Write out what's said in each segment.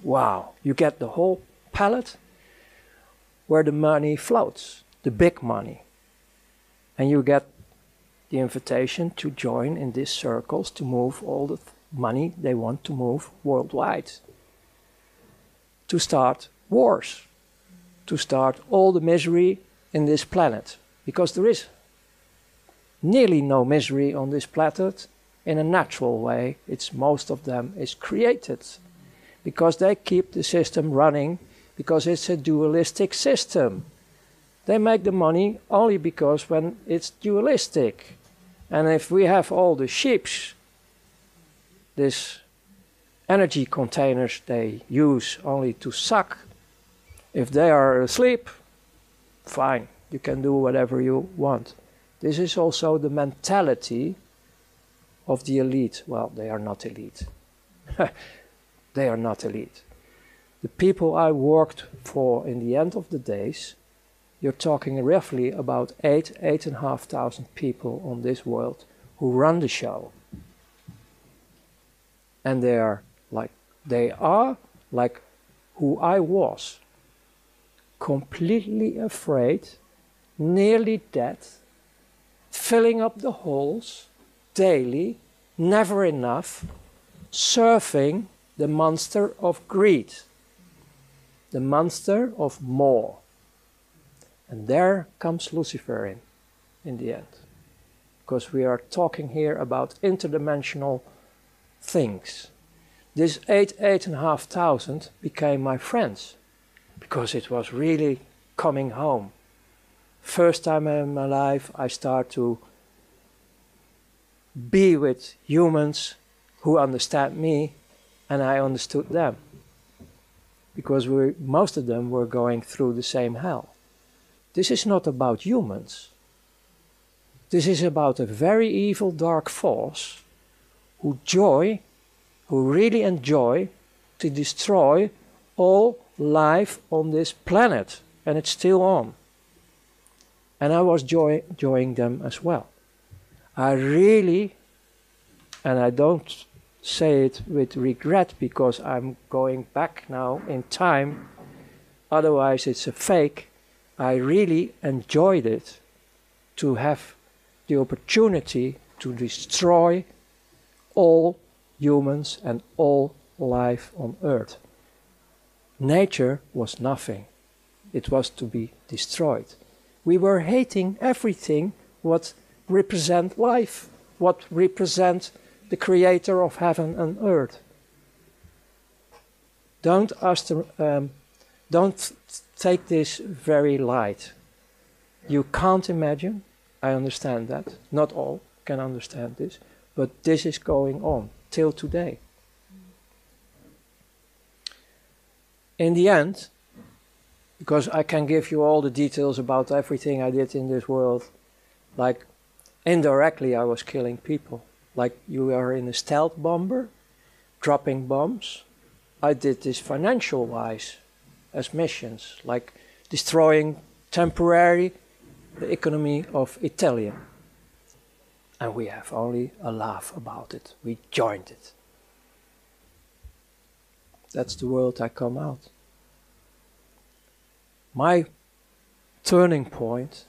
Wow, you get the whole pallet where the money floats, the big money. And you get the invitation to join in these circles to move all the money they want to move worldwide. To start wars, to start all the misery in this planet. Because there is nearly no misery on this planet in a natural way. Most of them is created. Because they keep the system running, because it's a dualistic system. They make the money only because when it's dualistic. And if we have all the ships, these energy containers they use only to suck, if they are asleep, fine, you can do whatever you want. This is also the mentality of the elite. Well, they are not elite. They are not elite. The people I worked for in the end of the days, you're talking roughly about 8,500 people on this world who run the show. And they are like who I was. Completely afraid, nearly dead, filling up the holes daily, never enough, surfing the monster of greed, the monster of more. And there comes Lucifer in the end. Because we are talking here about interdimensional things. This 8,500 became my friends. Because it was really coming home. First time in my life I start to be with humans who understand me and I understood them. Because most of them were going through the same hell. This is not about humans. This is about a very evil dark force who really enjoy to destroy all life on this planet. And it's still on. And I was enjoying them as well. I really, and I don't say it with regret because I'm going back now in time, otherwise it's a fake. I really enjoyed it to have the opportunity to destroy all humans and all life on earth. Nature was nothing. It was to be destroyed. We were hating everything what represents life, what represents the creator of heaven and earth. Don't take this very light. You can't imagine, I understand that, not all can understand this, but this is going on till today. In the end, because I can give you all the details about everything I did in this world, like indirectly I was killing people. Like you are in a stealth bomber, dropping bombs. I did this financial-wise as missions, like destroying temporarily the economy of Italy. And we have only a laugh about it. We joined it. That's the world I come out. My turning point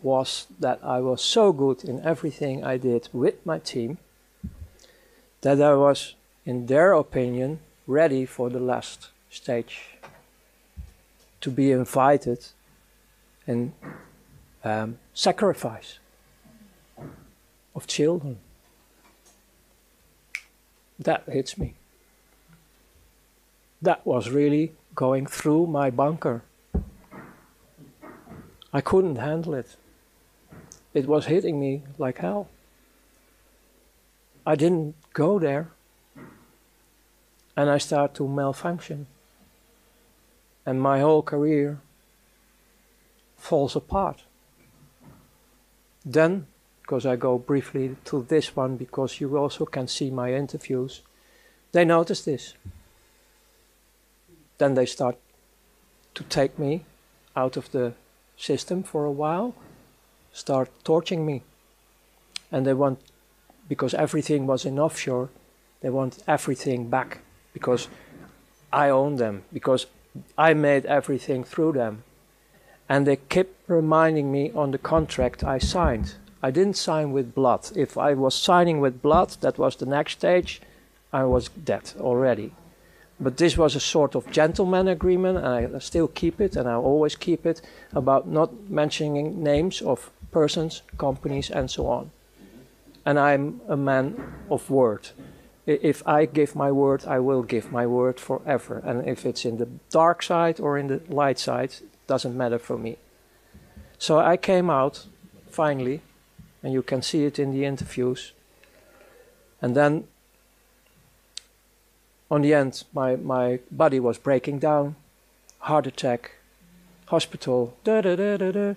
was that I was so good in everything I did with my team that I was, in their opinion, ready for the last stage. To be invited and sacrifice of children. That hits me. That was really going through my bunker. I couldn't handle it. It was hitting me like hell. I didn't go there. And I started to malfunction. And my whole career falls apart. Then, because I go briefly to this one, because you also can see my interviews, they notice this. Then they start to take me out of the system for a while, start torturing me. And they want, because everything was in offshore, they want everything back. Because I own them because I made everything through them. And they kept reminding me on the contract I signed. I didn't sign with blood. If I was signing with blood, that was the next stage, I was dead already. But this was a sort of gentleman agreement, and I still keep it, and I always keep it, about not mentioning names of persons, companies, and so on. And I'm a man of word. If I give my word, I will give my word forever. And if it's in the dark side or in the light side, it doesn't matter for me. So I came out, finally, and you can see it in the interviews. And then, on the end, my body was breaking down, heart attack, hospital, da-da-da-da-da.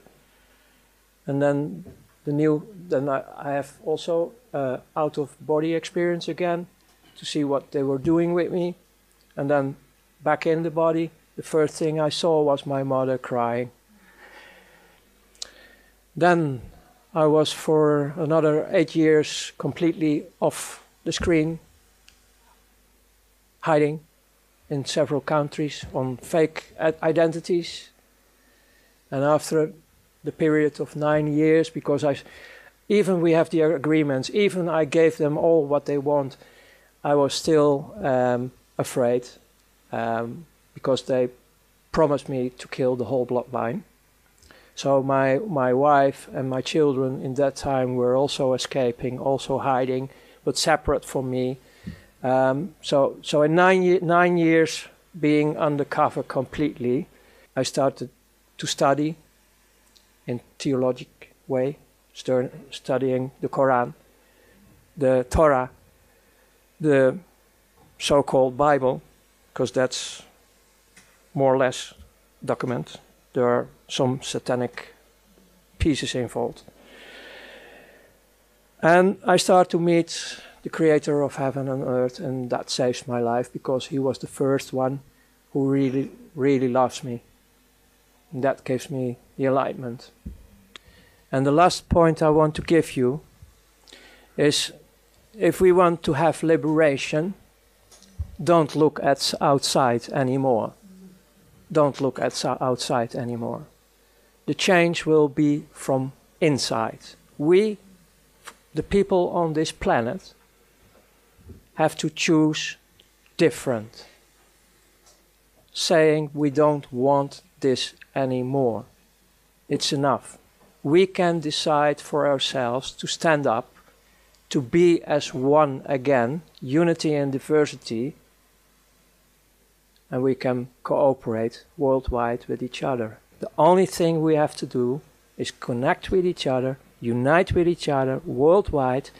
And then I have also out-of-body experience again, to see what they were doing with me. And then back in the body, the first thing I saw was my mother crying. Then I was for another 8 years completely off the screen, hiding in several countries on fake identities. And after the period of 9 years, because even we have the agreements, even I gave them all what they want, I was still afraid because they promised me to kill the whole bloodline. So my wife and my children in that time were also escaping, also hiding, but separate from me. So in 9 years being undercover completely, I started to study in theologic way, studying the Quran, the Torah, the so-called Bible, because that's more or less document. There are some satanic pieces involved. And I start to meet the creator of heaven and earth, and that saves my life, because he was the first one who really, really loves me. And that gives me the enlightenment. And the last point I want to give you is, if we want to have liberation, don't look at outside anymore. Don't look at outside anymore. The change will be from inside. We, the people on this planet, have to choose different, saying we don't want this anymore. It's enough. We can decide for ourselves to stand up, to be as one again, unity and diversity, and we can cooperate worldwide with each other. The only thing we have to do is connect with each other, unite with each other worldwide,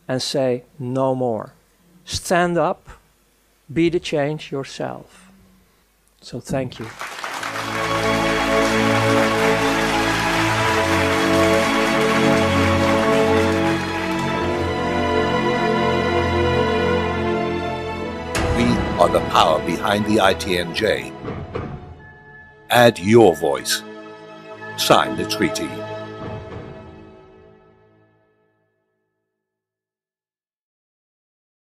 and say no more. Stand up, be the change yourself. So thank you. We are the power behind the ITNJ. Add your voice. Sign the treaty.